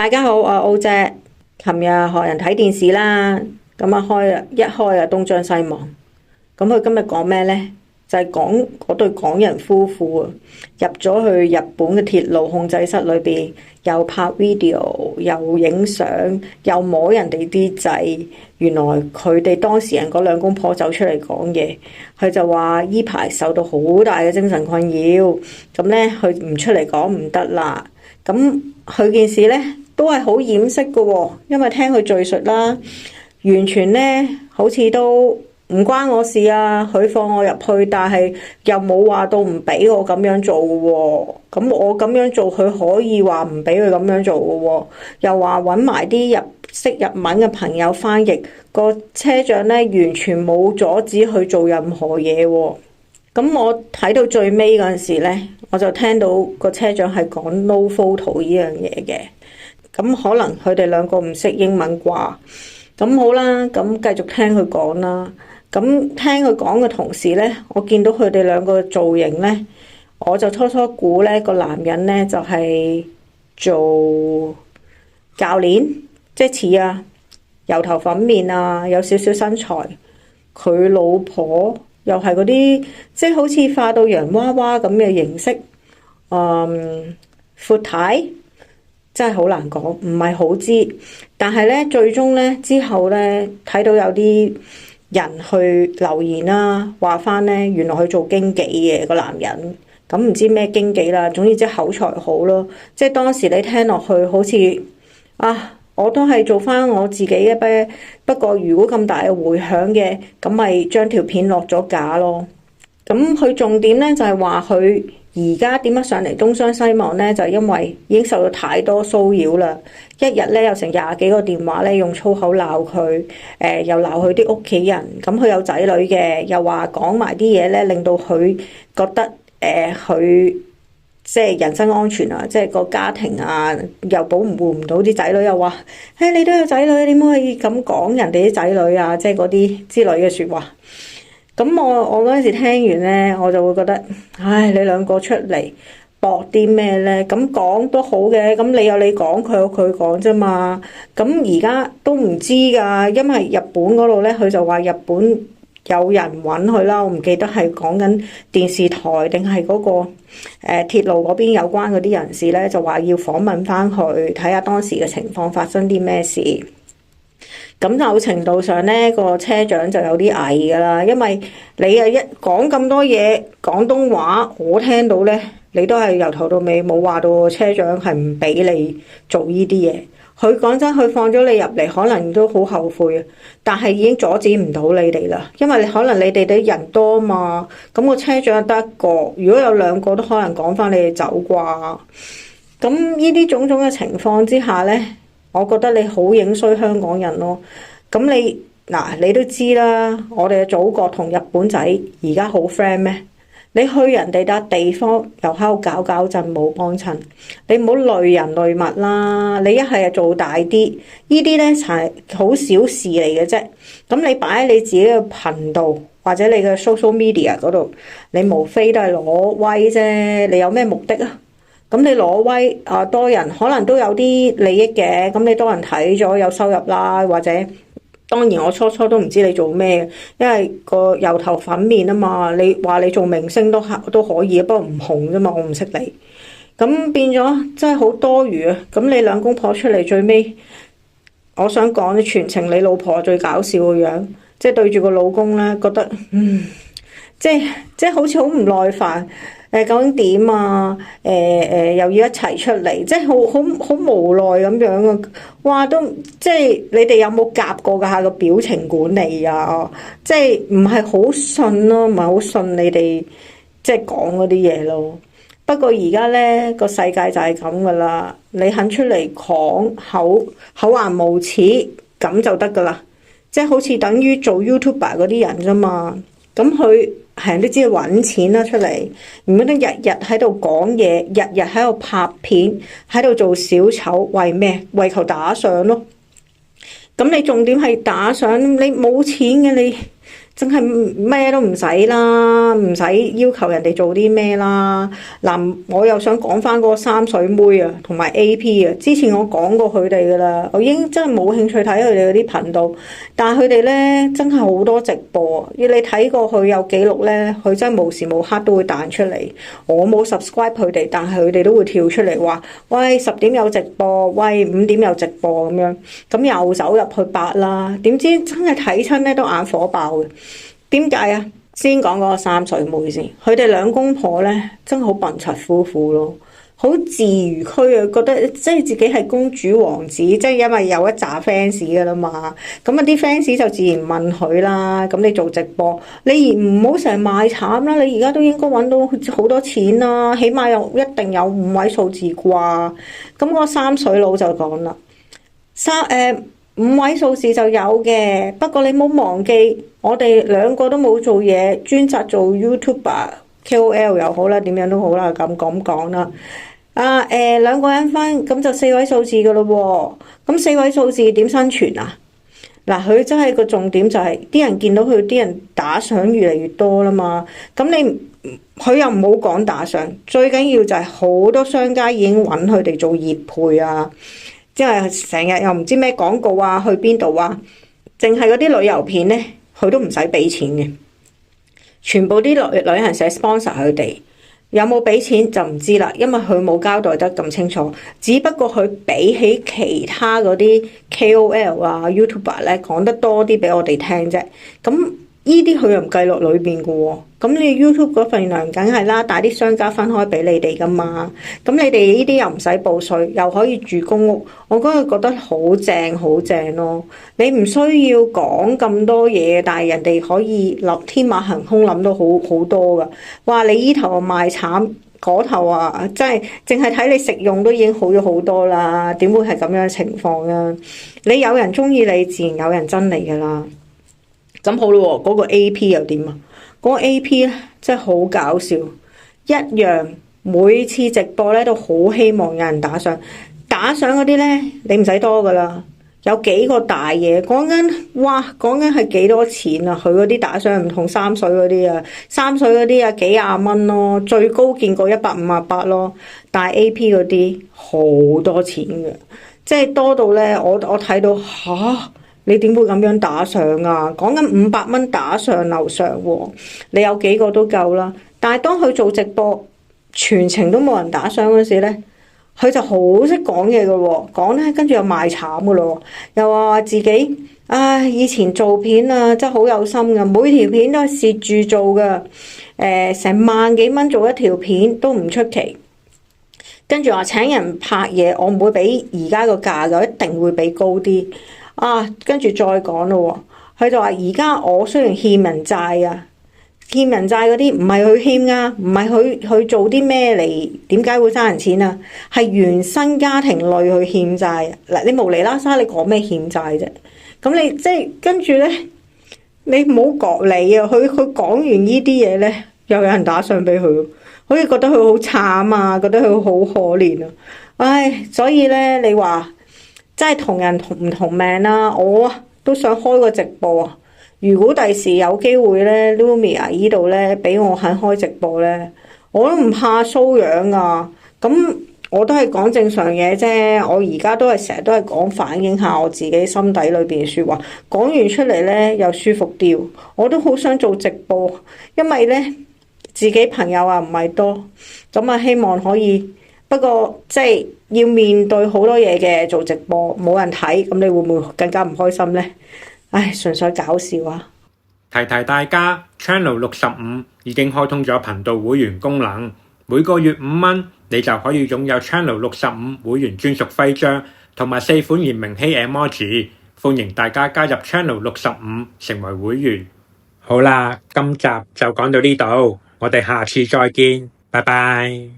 大家好，我係澳姐。琴日學人睇電視啦，咁啊一開啊東張西望。咁佢今日講咩呢？就係講嗰對港人夫婦啊，入咗去日本嘅鐵路控制室裏邊，又拍 video，又影相，又摸人哋啲掣。原來佢哋當事人嗰兩公婆走出嚟講嘢，佢就話依排受到好大嘅精神困擾，咁呢，佢唔出嚟講唔得啦。咁佢件事呢，都係好掩飾嘅喎，因為聽佢敘述啦，完全呢好似都唔關我事啊！佢放我入去，但係又冇話到唔俾我咁樣做嘅喎。咁我咁樣做，佢可以話唔俾佢咁樣做嘅喎。又話揾埋啲識日文嘅朋友翻譯，個車長呢完全冇阻止佢做任何嘢喎。咁我睇到最尾嗰陣時呢，我就聽到個車長係講 no photo 呢樣嘢嘅。咁可能佢哋兩個唔識英文啩。咁好啦，咁繼續聽佢講啦。咁聽佢講嘅同時呢，我見到佢哋兩個造型呢，我就初估呢個男人呢就係做教練，即係似啊，油頭粉面啊，有少少身材。佢老婆又係嗰啲即係好似化到洋娃娃咁嘅形式，闊太真係好難講，唔係好知。但係呢，最終呢之後呢，睇到有啲人去留言啦，話翻呢，原來佢做經紀嘅個男人，咁唔知咩經紀啦，總之即係口才好咯。即係當時你聽落去好似我都係做翻我自己嘅啫。不過如果咁大嘅迴響嘅，咁咪將條片落咗架咯。咁佢重點呢，就係話佢而家點樣上嚟東張西望呢？就係因為已經受到太多騷擾啦。一日呢，有成廿幾個電話呢，用粗口鬧佢，又鬧佢啲屋企人。咁佢有仔女嘅，又話講埋啲嘢呢，令到佢覺得佢即係人身安全啊，即係個家庭啊，又保護唔到啲仔女，又話你都有仔女，點可以咁講人哋啲仔女啊？即係嗰啲之類嘅説話。咁我嗰陣時聽完呢，我就會覺得，唉，你兩個出嚟搏啲咩呢？咁講都好嘅，咁你有你講，佢有佢講啫嘛。咁而家都唔知㗎，因為日本嗰度呢，佢就話日本有人揾佢啦，我唔記得係講緊電視台定係嗰個鐵路嗰邊有關嗰啲人士呢，就話要訪問翻佢，睇下當時嘅情況發生啲咩事。咁某程度上呢，個車長就有啲偽噶啦，因為你一講咁多嘢廣東話，我聽到呢，你都係由頭到尾冇話到個車長係唔俾你做呢啲嘢。佢講真，佢放咗你入嚟，可能都好後悔，但係已經阻止唔到你哋啦，因為可能你哋啲人多嘛，咁個車長得一個，如果有兩個都可能趕翻你哋走啩。咁呢啲種種嘅情況之下呢，我覺得你好影衰香港人咯。咁你都知啦，我哋嘅祖國同日本仔而家好 friend 咩？你去人哋笪地方又喺度搞震冇幫襯，你唔好累人累物啦。你一係做大啲，呢啲呢係好小事嚟嘅啫。咁你擺喺你自己嘅頻道或者你嘅 social media 嗰度，你無非都係攞威啫。你有咩目的啊？咁你攞威多人可能都有啲利益嘅，咁你多人睇咗有收入啦，或者當然我初都唔知你做咩，因為個油頭粉面啊嘛，你話你做明星都可以，不過唔紅啫嘛，我唔識你，咁變咗真係好多餘啊！咁你兩公婆出嚟最尾，我想講全程你老婆最搞笑個樣，即係對住個老公咧，覺得即係好似好唔耐煩。究竟點啊？又要一齊出嚟，即係好無奈咁樣啊！哇，都即係你哋有冇夾過㗎個表情管理啊？即係唔係好信咯，唔係好信你哋即係講嗰啲嘢咯。不過而家呢個世界就係咁噶啦，你肯出嚟講口硬無恥咁就得噶啦，即係好似等於做 YouTuber 嗰啲人啫嘛。咁佢係人都知道揾錢啦出嚟，唔覺得日日喺度講嘢，日日喺度拍片，喺度做小丑，為咩？為求打賞咯。咁你重點係打賞，你冇錢嘅真係咩都唔使啦，唔使要求人哋做啲咩啦。嗱，我又想講翻嗰個三水妹啊，同埋 AP 啊。之前我講過佢哋噶啦，我已經真係冇興趣睇佢哋嗰啲頻道。但係佢哋咧真係好多直播，要你睇過佢有記錄咧，佢真係無時無刻都會彈出嚟。我冇 subscribe 佢哋，但係佢哋都會跳出嚟話：喂，10點有直播，喂，5點有直播咁樣。咁又走入去8啦，點知真係睇親咧都眼火爆嘅。點解啊？先講嗰個三水妹先，佢哋兩公婆咧真係好笨柒夫婦咯，好自娛區啊，覺得即係自己係公主王子，即係因為有一紮 fans 噶啦嘛，咁啊啲 fans 就自然問佢啦。咁你做直播，你唔好成日賣慘啦，你而家都應該揾到好多錢啦，起碼一定有5位數字啩。咁嗰個三水佬就講啦，5位數字就有嘅，不過你冇忘記，我哋兩個都冇做嘢，專責做 YouTuber、KOL 又好啦，點樣都好啦，咁講啦。兩個人分，咁就4位數字噶咯喎。咁4位數字點生存啊？嗱，佢真係個重點就係，啲人見到佢啲人打賞越嚟越多啦嘛。咁佢又唔好講打賞，最緊要就係好多商家已經揾佢哋做業配啊。即係成日又唔知咩廣告啊，去邊度啊？淨係嗰啲旅遊片咧，佢都唔使俾錢嘅，全部啲旅行社 sponsor 佢哋，有冇俾錢就唔知啦，因為佢冇交代得咁清楚。只不過佢比起其他嗰啲 KOL 啊、YouTuber 咧講得多啲俾我哋聽啫。咁呢啲佢又唔計落裏邊嘅喎。咁你 YouTube 嗰份量梗係啦，帶啲商家分開俾你哋噶嘛。咁你哋呢啲又唔使報稅，又可以住公屋，我嗰日覺得好正好正咯。你唔需要講咁多嘢，但係人哋可以諗天馬行空諗到好多噶。哇！你依頭賣慘，嗰頭啊，真係淨係睇你食用都已經好咗好多啦。點會係咁樣嘅情況啊？你有人中意你，自然有人憎你噶啦。咁好咯，嗰個 AP 又點啊？嗰個 AP 咧真係好搞笑，一樣每次直播咧都好希望有人打賞嗰啲咧，你唔使多噶啦，有幾個大嘢，講緊係幾多錢啊？佢嗰啲打賞唔同三水嗰啲啊，三水嗰啲啊幾廿蚊咯，最高見過158咯，但係 AP 嗰啲好多錢嘅，即係多到咧，我睇到吓。你點會咁樣打賞啊？講緊500蚊打賞樓上喎，你有幾個都夠啦。但係當佢做直播，全程都冇人打賞嗰時咧，佢就好識講嘢嘅喎，講咧跟住又賣慘嘅咯，又話自己以前做片啊真係好有心嘅，每條片都係蝕住做嘅，成萬幾蚊做一條片都唔出奇。跟住話請人拍嘢，我唔會俾而家個價嘅，一定會俾高啲。跟住再講咯，佢就話而家我雖然欠人債啊，欠人債嗰啲唔係佢欠噶，唔係佢做啲咩嚟，點解會爭人錢啊？係原生家庭累去欠債。嗱，你無厘啦沙，你講咩欠債啫？咁你即係跟住咧，你唔好覺你啊！佢講完呢啲嘢咧，又有人打賞俾佢，好似覺得佢好慘啊，覺得佢好可憐啊！所以咧，你話。真係同人唔同命啦！我都想開個直播啊！如果第時有機會咧，Lumia 呢度咧俾我肯開直播咧，我都唔怕騷樣啊！咁我都係講正常嘢啫。我而家都係成日都係講反映下我自己心底裏邊嘅説話，講完出嚟咧又舒服啲。我都好想做直播，因為咧自己朋友唔係多，咁希望可以。不過即係要面對好多嘢嘅，做直播冇人睇，咁你會唔會更加唔開心呢？純粹搞笑啊！提提大家 Channel 65已經開通咗頻道會員功能，每個月5蚊，你就可以擁有 Channel 65會員專屬徽章同埋4款嚴明熙 emoji，歡迎大家加入 Channel 65成為會員。好啦，今集就講到呢度，我哋下次再見，拜拜。